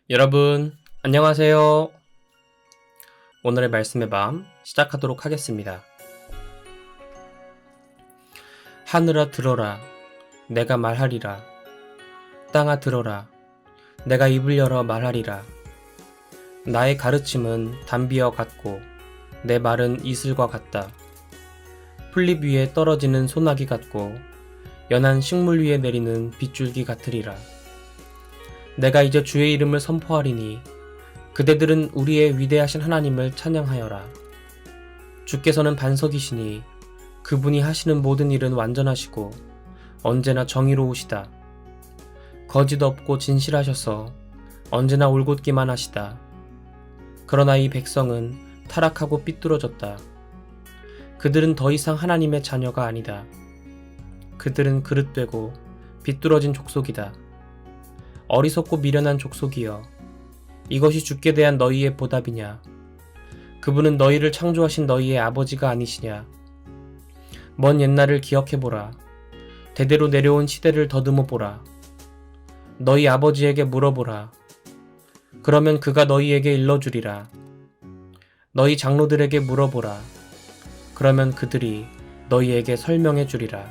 여러분, 안녕하세요. 오늘의 말씀의 밤 시작하도록 하겠습니다. 하늘아 들어라, 내가 말하리라. 땅아 들어라, 내가 입을 열어 말하리라. 나의 가르침은 담비와 같고 내 말은 이슬과 같다. 풀잎 위에 떨어지는 소나기 같고 연한 식물 위에 내리는 빗줄기 같으리라. 내가 이제 주의 이름을 선포하리니 그대들은 우리의 위대하신 하나님을 찬양하여라. 주께서는 반석이시니 그분이 하시는 모든 일은 완전하시고 언제나 정의로우시다. 거짓 없고 진실하셔서 언제나 올곧기만 하시다. 그러나 이 백성은 타락하고 삐뚤어졌다. 그들은 더 이상 하나님의 자녀가 아니다. 그들은 그릇되고 비뚤어진 족속이다. 어리석고 미련한 족속이여, 이것이 주께 대한 너희의 보답이냐? 그분은 너희를 창조하신 너희의 아버지가 아니시냐? 먼 옛날을 기억해보라. 대대로 내려온 시대를 더듬어보라. 너희 아버지에게 물어보라. 그러면 그가 너희에게 일러주리라. 너희 장로들에게 물어보라. 그러면 그들이 너희에게 설명해주리라.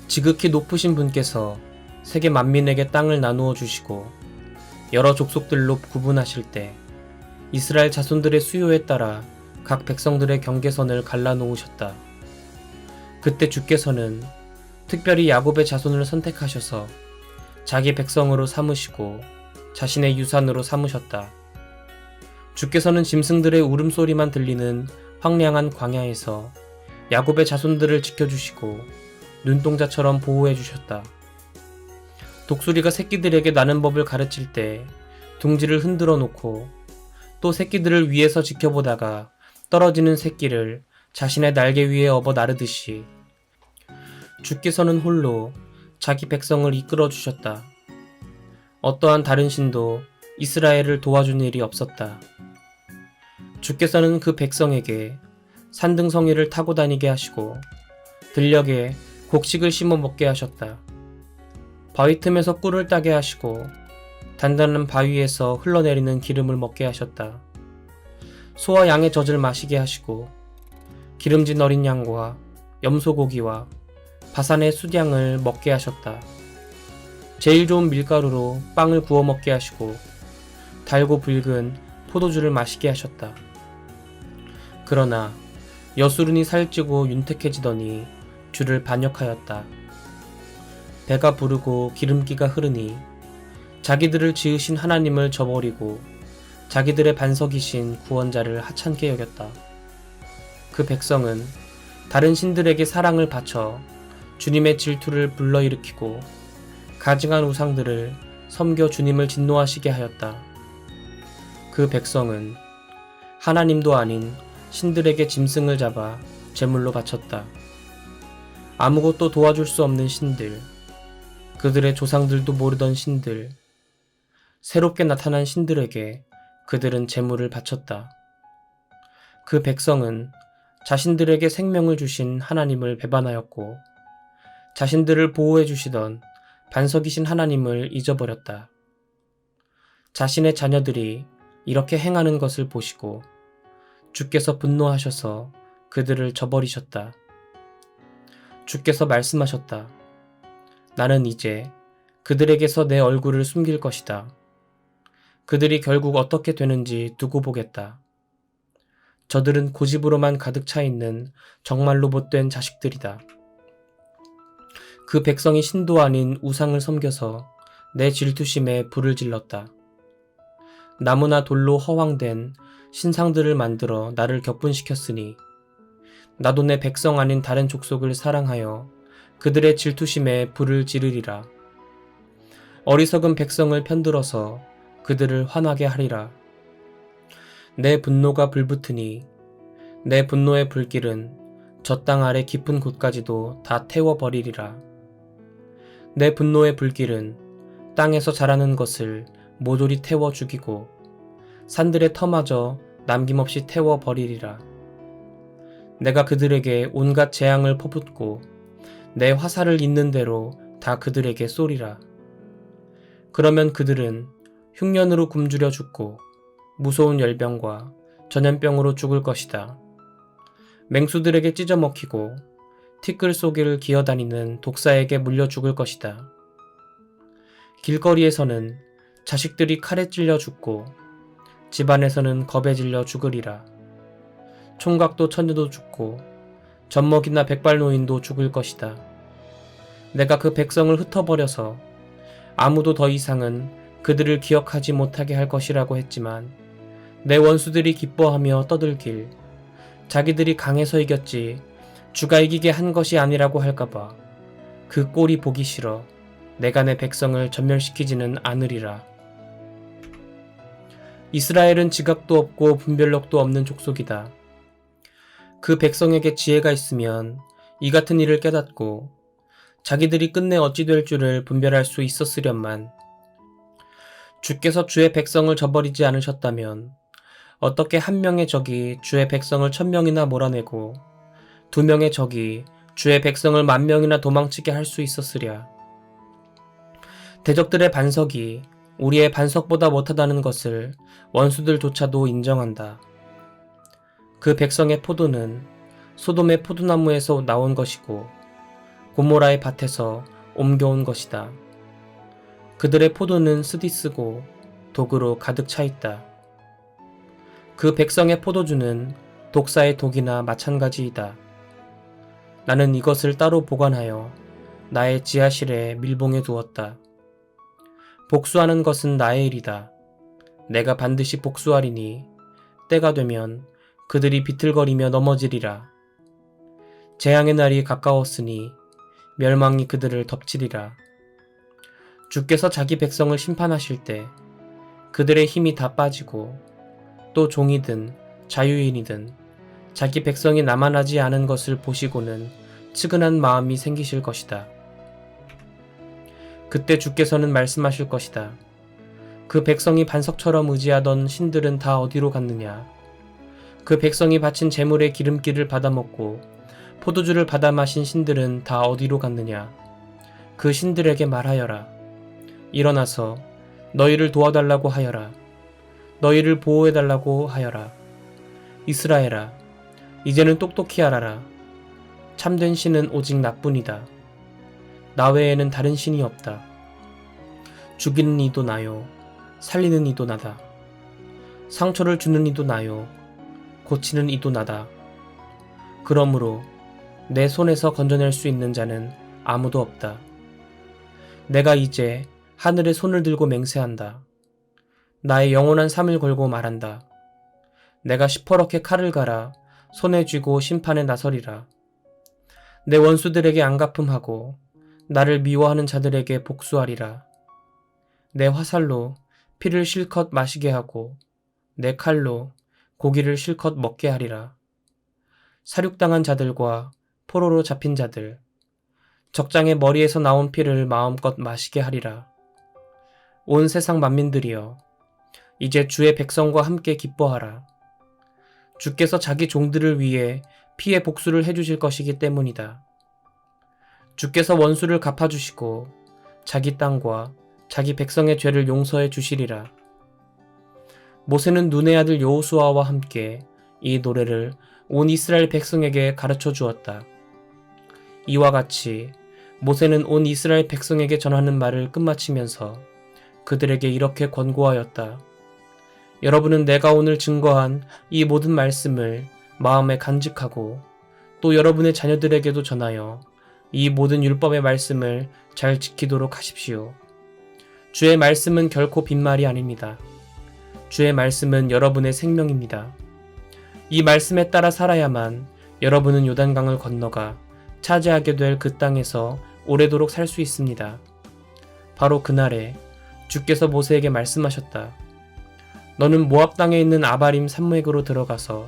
지극히 높으신 분께서 세계 만민에게 땅을 나누어 주시고 여러 족속들로 구분하실 때 이스라엘 자손들의 수요에 따라 각 백성들의 경계선을 갈라놓으셨다. 그때 주께서는 특별히 야곱의 자손을 선택하셔서 자기 백성으로 삼으시고 자신의 유산으로 삼으셨다. 주께서는 짐승들의 울음소리만 들리는 황량한 광야에서 야곱의 자손들을 지켜주시고 눈동자처럼 보호해 주셨다. 독수리가 새끼들에게 나는 법을 가르칠 때 둥지를 흔들어 놓고 또 새끼들을 위에서 지켜보다가 떨어지는 새끼를 자신의 날개 위에 업어 나르듯이 주께서는 홀로 자기 백성을 이끌어 주셨다. 어떠한 다른 신도 이스라엘을 도와준 일이 없었다. 주께서는 그 백성에게 산등성이를 타고 다니게 하시고 들녘에 곡식을 심어 먹게 하셨다. 바위 틈에서 꿀을 따게 하시고 단단한 바위에서 흘러내리는 기름을 먹게 하셨다. 소와 양의 젖을 마시게 하시고 기름진 어린 양과 염소고기와 바산의 숫양을 먹게 하셨다. 제일 좋은 밀가루로 빵을 구워 먹게 하시고 달고 붉은 포도주를 마시게 하셨다. 그러나 여수른이 살찌고 윤택해지더니 주를 반역하였다. 배가 부르고 기름기가 흐르니 자기들을 지으신 하나님을 저버리고 자기들의 반석이신 구원자를 하찮게 여겼다. 그 백성은 다른 신들에게 사랑을 바쳐 주님의 질투를 불러일으키고 가증한 우상들을 섬겨 주님을 진노하시게 하였다. 그 백성은 하나님도 아닌 신들에게 짐승을 잡아 제물로 바쳤다. 아무것도 도와줄 수 없는 신들, 그들의 조상들도 모르던 신들, 새롭게 나타난 신들에게 그들은 제물을 바쳤다. 그 백성은 자신들에게 생명을 주신 하나님을 배반하였고 자신들을 보호해 주시던 반석이신 하나님을 잊어버렸다. 자신의 자녀들이 이렇게 행하는 것을 보시고 주께서 분노하셔서 그들을 저버리셨다. 주께서 말씀하셨다. 나는 이제 그들에게서 내 얼굴을 숨길 것이다. 그들이 결국 어떻게 되는지 두고 보겠다. 저들은 고집으로만 가득 차 있는 정말로 못된 자식들이다. 그 백성이 신도 아닌 우상을 섬겨서 내 질투심에 불을 질렀다. 나무나 돌로 허황된 신상들을 만들어 나를 격분시켰으니 나도 내 백성 아닌 다른 족속을 사랑하여 그들의 질투심에 불을 지르리라. 어리석은 백성을 편들어서 그들을 화나게 하리라. 내 분노가 불붙으니 내 분노의 불길은 저 땅 아래 깊은 곳까지도 다 태워버리리라. 내 분노의 불길은 땅에서 자라는 것을 모조리 태워 죽이고 산들의 터마저 남김없이 태워버리리라. 내가 그들에게 온갖 재앙을 퍼붓고 내 화살을 있는 대로 다 그들에게 쏘리라. 그러면 그들은 흉년으로 굶주려 죽고 무서운 열병과 전염병으로 죽을 것이다. 맹수들에게 찢어먹히고 티끌 속을 기어다니는 독사에게 물려 죽을 것이다. 길거리에서는 자식들이 칼에 찔려 죽고 집안에서는 겁에 질려 죽으리라. 총각도 처녀도 죽고 젖먹이나 백발노인도 죽을 것이다. 내가 그 백성을 흩어버려서 아무도 더 이상은 그들을 기억하지 못하게 할 것이라고 했지만 내 원수들이 기뻐하며 떠들길 자기들이 강해서 이겼지 주가 이기게 한 것이 아니라고 할까봐 그 꼴이 보기 싫어 내가 내 백성을 전멸시키지는 않으리라. 이스라엘은 지각도 없고 분별력도 없는 족속이다. 그 백성에게 지혜가 있으면 이 같은 일을 깨닫고 자기들이 끝내 어찌 될 줄을 분별할 수 있었으련만 주께서 주의 백성을 저버리지 않으셨다면 어떻게 한 명의 적이 주의 백성을 1000명이나 몰아내고 2명의 적이 주의 백성을 10,000명이나 도망치게 할 수 있었으랴. 대적들의 반석이 우리의 반석보다 못하다는 것을 원수들조차도 인정한다. 그 백성의 포도는 소돔의 포도나무에서 나온 것이고 고모라의 밭에서 옮겨온 것이다. 그들의 포도는 스디쓰고 독으로 가득 차 있다. 그 백성의 포도주는 독사의 독이나 마찬가지이다. 나는 이것을 따로 보관하여 나의 지하실에 밀봉해 두었다. 복수하는 것은 나의 일이다. 내가 반드시 복수하리니 때가 되면 그들이 비틀거리며 넘어지리라. 재앙의 날이 가까웠으니 멸망이 그들을 덮치리라. 주께서 자기 백성을 심판하실 때 그들의 힘이 다 빠지고 또 종이든 자유인이든 자기 백성이 남아나지 않은 것을 보시고는 측은한 마음이 생기실 것이다. 그때 주께서는 말씀하실 것이다. 그 백성이 반석처럼 의지하던 신들은 다 어디로 갔느냐? 그 백성이 바친 제물의 기름기를 받아먹고 포도주를 받아 마신 신들은 다 어디로 갔느냐? 그 신들에게 말하여라. 일어나서 너희를 도와달라고 하여라. 너희를 보호해달라고 하여라. 이스라엘아, 이제는 똑똑히 알아라. 참된 신은 오직 나뿐이다. 나 외에는 다른 신이 없다. 죽이는 이도 나요. 살리는 이도 나다. 상처를 주는 이도 나요. 고치는 이도 나다. 그러므로 내 손에서 건져낼 수 있는 자는 아무도 없다. 내가 이제 하늘에 손을 들고 맹세한다. 나의 영원한 삶을 걸고 말한다. 내가 시퍼렇게 칼을 갈아 손에 쥐고 심판에 나서리라. 내 원수들에게 안갚음하고 나를 미워하는 자들에게 복수하리라. 내 화살로 피를 실컷 마시게 하고 내 칼로 고기를 실컷 먹게 하리라. 사륙당한 자들과 포로로 잡힌 자들, 적장의 머리에서 나온 피를 마음껏 마시게 하리라. 온 세상 만민들이여, 이제 주의 백성과 함께 기뻐하라. 주께서 자기 종들을 위해 피의 복수를 해주실 것이기 때문이다. 주께서 원수를 갚아주시고 자기 땅과 자기 백성의 죄를 용서해 주시리라. 모세는 눈의 아들 여호수아와 함께 이 노래를 온 이스라엘 백성에게 가르쳐 주었다. 이와 같이 모세는 온 이스라엘 백성에게 전하는 말을 끝마치면서 그들에게 이렇게 권고하였다. 여러분은 내가 오늘 증거한 이 모든 말씀을 마음에 간직하고 또 여러분의 자녀들에게도 전하여 이 모든 율법의 말씀을 잘 지키도록 하십시오. 주의 말씀은 결코 빈말이 아닙니다. 주의 말씀은 여러분의 생명입니다. 이 말씀에 따라 살아야만 여러분은 요단강을 건너가 차지하게 될 그 땅에서 오래도록 살 수 있습니다. 바로 그날에 주께서 모세에게 말씀하셨다. 너는 모압 땅에 있는 아바림 산맥으로 들어가서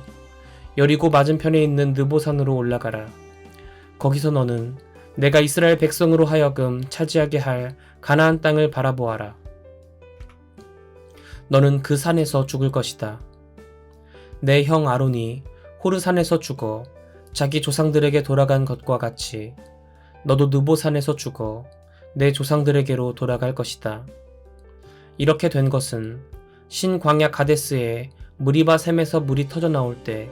여리고 맞은편에 있는 느보산으로 올라가라. 거기서 너는 내가 이스라엘 백성으로 하여금 차지하게 할 가나안 땅을 바라보아라. 너는 그 산에서 죽을 것이다. 내 형 아론이 호르산에서 죽어 자기 조상들에게 돌아간 것과 같이 너도 느보산에서 죽어 내 조상들에게로 돌아갈 것이다. 이렇게 된 것은 신광야 가데스에 무리바 샘에서 물이 터져 나올 때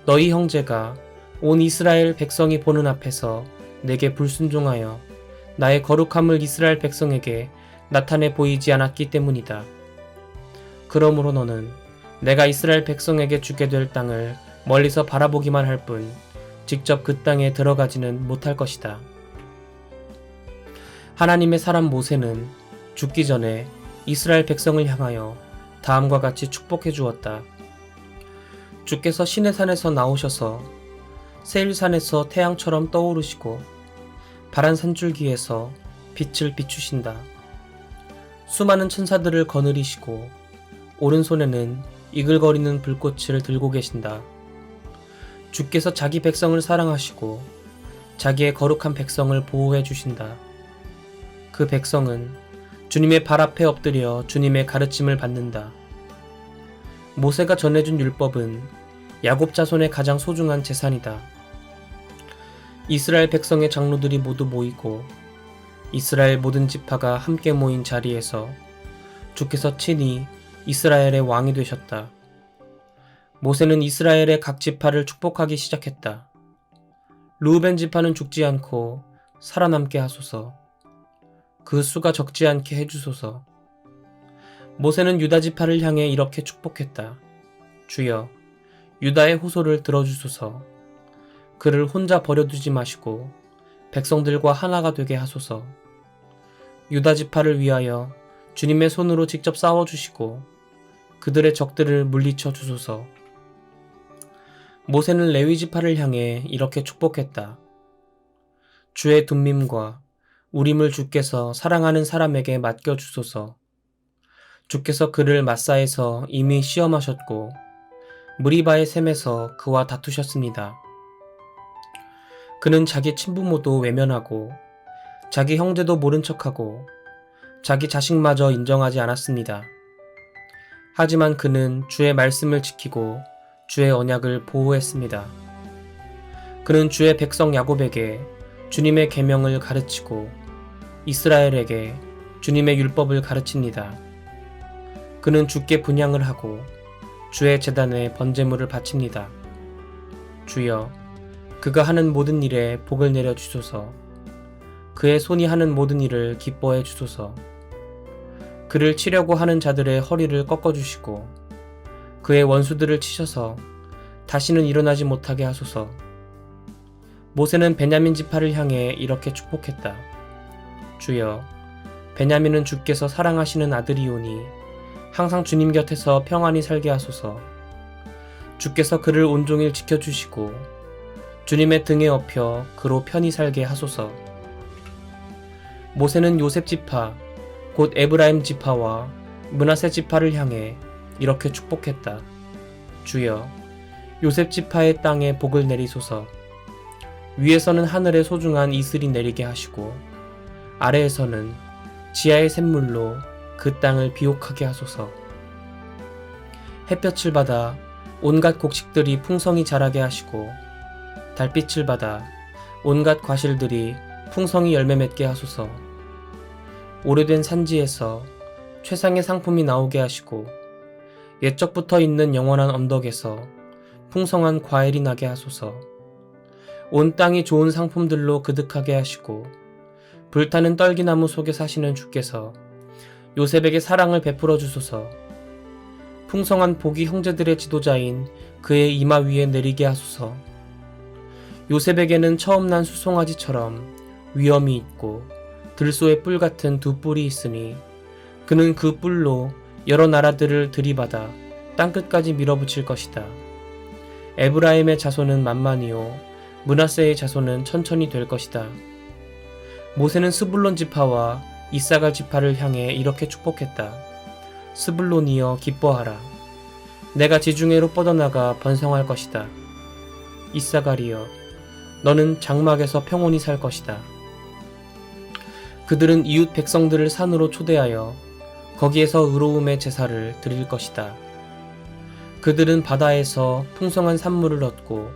너희 형제가 온 이스라엘 백성이 보는 앞에서 내게 불순종하여 나의 거룩함을 이스라엘 백성에게 나타내 보이지 않았기 때문이다. 그러므로 너는 내가 이스라엘 백성에게 주게 될 땅을 멀리서 바라보기만 할 뿐 직접 그 땅에 들어가지는 못할 것이다. 하나님의 사람 모세는 죽기 전에 이스라엘 백성을 향하여 다음과 같이 축복해 주었다. 주께서 시내산에서 나오셔서 세일산에서 태양처럼 떠오르시고 파란 산줄기에서 빛을 비추신다. 수많은 천사들을 거느리시고 오른손에는 이글거리는 불꽃을 들고 계신다. 주께서 자기 백성을 사랑하시고 자기의 거룩한 백성을 보호해 주신다. 그 백성은 주님의 발 앞에 엎드려 주님의 가르침을 받는다. 모세가 전해준 율법은 야곱 자손의 가장 소중한 재산이다. 이스라엘 백성의 장로들이 모두 모이고 이스라엘 모든 지파가 함께 모인 자리에서 주께서 친히 이스라엘의 왕이 되셨다. 모세는 이스라엘의 각 지파를 축복하기 시작했다. 르우벤 지파는 죽지 않고 살아남게 하소서. 그 수가 적지 않게 해주소서. 모세는 유다 지파를 향해 이렇게 축복했다. 주여, 유다의 호소를 들어주소서. 그를 혼자 버려두지 마시고 백성들과 하나가 되게 하소서. 유다 지파를 위하여 주님의 손으로 직접 싸워주시고 그들의 적들을 물리쳐 주소서. 모세는 레위 지파를 향해 이렇게 축복했다. 주의 둠밈과 우림을 주께서 사랑하는 사람에게 맡겨주소서. 주께서 그를 마사에서 이미 시험하셨고 무리바의 샘에서 그와 다투셨습니다. 그는 자기 친부모도 외면하고 자기 형제도 모른 척하고 자기 자식마저 인정하지 않았습니다. 하지만 그는 주의 말씀을 지키고 주의 언약을 보호했습니다. 그는 주의 백성 야곱에게 주님의 계명을 가르치고 이스라엘에게 주님의 율법을 가르칩니다. 그는 주께 분향을 하고 주의 제단에 번제물을 바칩니다. 주여, 그가 하는 모든 일에 복을 내려 주소서. 그의 손이 하는 모든 일을 기뻐해 주소서. 그를 치려고 하는 자들의 허리를 꺾어 주시고 그의 원수들을 치셔서 다시는 일어나지 못하게 하소서. 모세는 베냐민 지파를 향해 이렇게 축복했다. 주여, 베냐민은 주께서 사랑하시는 아들이오니 항상 주님 곁에서 평안히 살게 하소서. 주께서 그를 온종일 지켜주시고 주님의 등에 업혀 그로 편히 살게 하소서. 모세는 요셉 지파, 곧 에브라임 지파와 므낫세 지파를 향해 이렇게 축복했다. 주여, 요셉 지파의 땅에 복을 내리소서. 위에서는 하늘의 소중한 이슬이 내리게 하시고 아래에서는 지하의 샘물로 그 땅을 비옥하게 하소서. 햇볕을 받아 온갖 곡식들이 풍성히 자라게 하시고 달빛을 받아 온갖 과실들이 풍성히 열매 맺게 하소서. 오래된 산지에서 최상의 상품이 나오게 하시고 옛적부터 있는 영원한 언덕에서 풍성한 과일이 나게 하소서. 온 땅이 좋은 상품들로 그득하게 하시고 불타는 떨기나무 속에 사시는 주께서 요셉에게 사랑을 베풀어 주소서. 풍성한 복이 형제들의 지도자인 그의 이마 위에 내리게 하소서. 요셉에게는 처음 난 수송아지처럼 위엄이 있고 들소의 뿔 같은 두 뿔이 있으니 그는 그 뿔로 여러 나라들을 들이받아 땅끝까지 밀어붙일 것이다. 에브라임의 자손은 만만이요 므낫세의 자손은 천천히 될 것이다. 모세는 스불론 지파와 이사갈 지파를 향해 이렇게 축복했다. 스불론이여 기뻐하라. 내가 지중해로 뻗어나가 번성할 것이다. 이사갈이여 너는 장막에서 평온히 살 것이다. 그들은 이웃 백성들을 산으로 초대하여 거기에서 의로움의 제사를 드릴 것이다. 그들은 바다에서 풍성한 산물을 얻고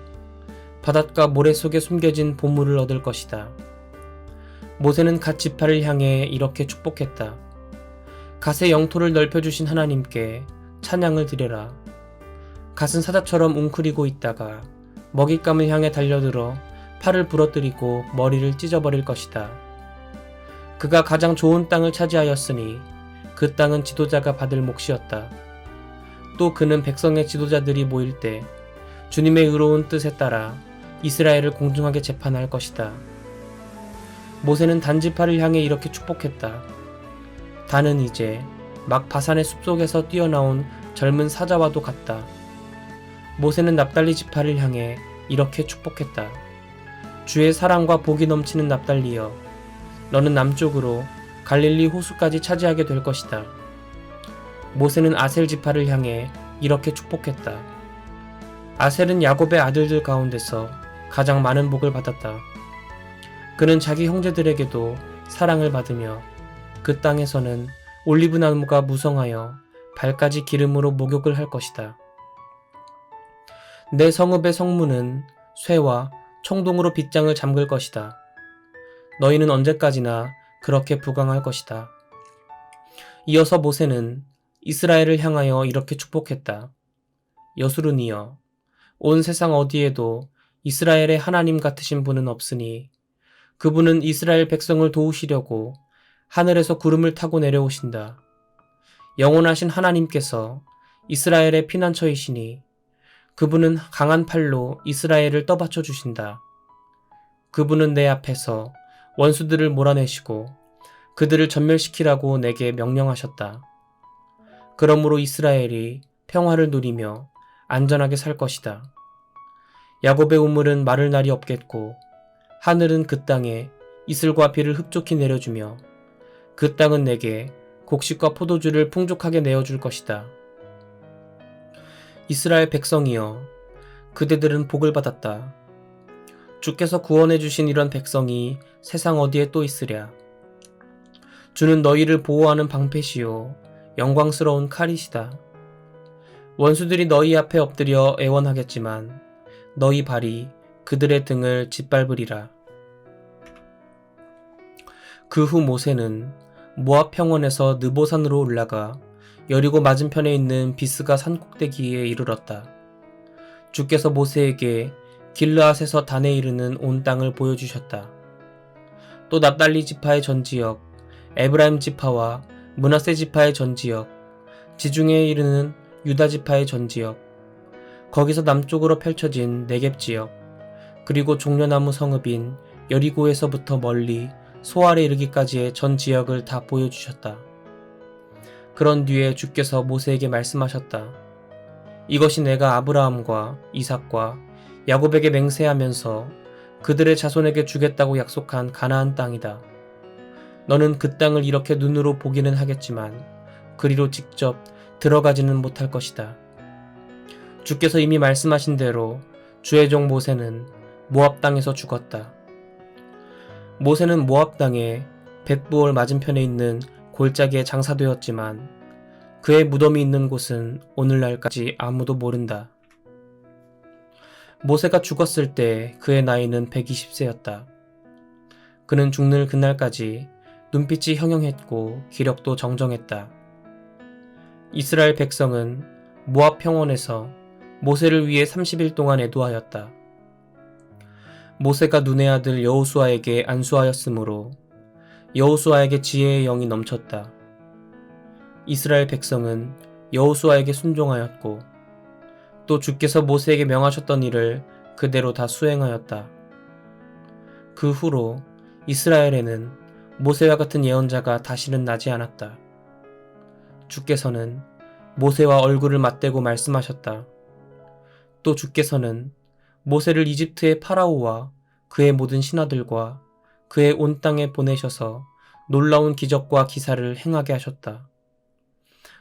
바닷가 모래 속에 숨겨진 보물을 얻을 것이다. 모세는 갓 지파를 향해 이렇게 축복했다. 갓의 영토를 넓혀주신 하나님께 찬양을 드려라. 갓은 사자처럼 웅크리고 있다가 먹잇감을 향해 달려들어 팔을 부러뜨리고 머리를 찢어버릴 것이다. 그가 가장 좋은 땅을 차지하였으니 그 땅은 지도자가 받을 몫이었다. 또 그는 백성의 지도자들이 모일 때 주님의 의로운 뜻에 따라 이스라엘을 공정하게 재판할 것이다. 모세는 단지파를 향해 이렇게 축복했다. 단은 이제 막 바산의 숲속에서 뛰어나온 젊은 사자와도 같다. 모세는 납달리 지파를 향해 이렇게 축복했다. 주의 사랑과 복이 넘치는 납달리여, 너는 남쪽으로 갈릴리 호수까지 차지하게 될 것이다. 모세는 아셀 지파를 향해 이렇게 축복했다. 아셀은 야곱의 아들들 가운데서 가장 많은 복을 받았다. 그는 자기 형제들에게도 사랑을 받으며 그 땅에서는 올리브 나무가 무성하여 발까지 기름으로 목욕을 할 것이다. 내 성읍의 성문은 쇠와 청동으로 빗장을 잠글 것이다. 너희는 언제까지나 그렇게 부강할 것이다. 이어서 모세는 이스라엘을 향하여 이렇게 축복했다. 여수르니여, 온 세상 어디에도 이스라엘의 하나님 같으신 분은 없으니 그분은 이스라엘 백성을 도우시려고 하늘에서 구름을 타고 내려오신다. 영원하신 하나님께서 이스라엘의 피난처이시니 그분은 강한 팔로 이스라엘을 떠받쳐 주신다. 그분은 내 앞에서 원수들을 몰아내시고 그들을 전멸시키라고 내게 명령하셨다. 그러므로 이스라엘이 평화를 누리며 안전하게 살 것이다. 야곱의 우물은 마를 날이 없겠고 하늘은 그 땅에 이슬과 비를 흡족히 내려주며 그 땅은 내게 곡식과 포도주를 풍족하게 내어줄 것이다. 이스라엘 백성이여, 그대들은 복을 받았다. 주께서 구원해 주신 이런 백성이 세상 어디에 또 있으랴. 주는 너희를 보호하는 방패시요 영광스러운 칼이시다. 원수들이 너희 앞에 엎드려 애원하겠지만 너희 발이 그들의 등을 짓밟으리라. 그 후 모세는 모압 평원에서 느보산으로 올라가 여리고 맞은편에 있는 비스가 산꼭대기에 이르렀다. 주께서 모세에게 길르앗에서 단에 이르는 온 땅을 보여주셨다. 또 납달리 지파의 전지역, 에브라임 지파와 므낫세 지파의 전지역, 지중해에 이르는 유다 지파의 전지역, 거기서 남쪽으로 펼쳐진 네겝 지역, 그리고 종려나무 성읍인 여리고에서부터 멀리 소알에 이르기까지의 전 지역을 다 보여주셨다. 그런 뒤에 주께서 모세에게 말씀하셨다. 이것이 내가 아브라함과 이삭과 야곱에게 맹세하면서 그들의 자손에게 주겠다고 약속한 가나안 땅이다. 너는 그 땅을 이렇게 눈으로 보기는 하겠지만 그리로 직접 들어가지는 못할 것이다. 주께서 이미 말씀하신 대로 주의 종 모세는 모압 땅에서 죽었다. 모세는 모압 땅의 벳부올 맞은편에 있는 골짜기에 장사되었지만 그의 무덤이 있는 곳은 오늘날까지 아무도 모른다. 모세가 죽었을 때 그의 나이는 120세였다. 그는 죽는 그날까지 눈빛이 형형했고 기력도 정정했다. 이스라엘 백성은 모압 평원에서 모세를 위해 30일 동안 애도하였다. 모세가 눈의 아들 여호수아에게 안수하였으므로 여호수아에게 지혜의 영이 넘쳤다. 이스라엘 백성은 여호수아에게 순종하였고 또 주께서 모세에게 명하셨던 일을 그대로 다 수행하였다. 그 후로 이스라엘에는 모세와 같은 예언자가 다시는 나지 않았다. 주께서는 모세와 얼굴을 맞대고 말씀하셨다. 또 주께서는 모세를 이집트의 파라오와 그의 모든 신하들과 그의 온 땅에 보내셔서 놀라운 기적과 기사를 행하게 하셨다.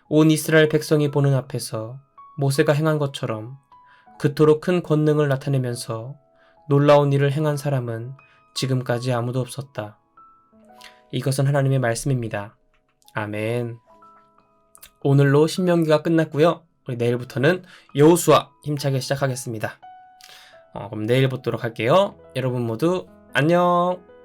온 이스라엘 백성이 보는 앞에서 모세가 행한 것처럼 그토록 큰 권능을 나타내면서 놀라운 일을 행한 사람은 지금까지 아무도 없었다. 이것은 하나님의 말씀입니다. 아멘. 오늘로 신명기가 끝났고요. 우리 내일부터는 여호수아 힘차게 시작하겠습니다. 그럼 내일 보도록 할게요. 여러분 모두 안녕.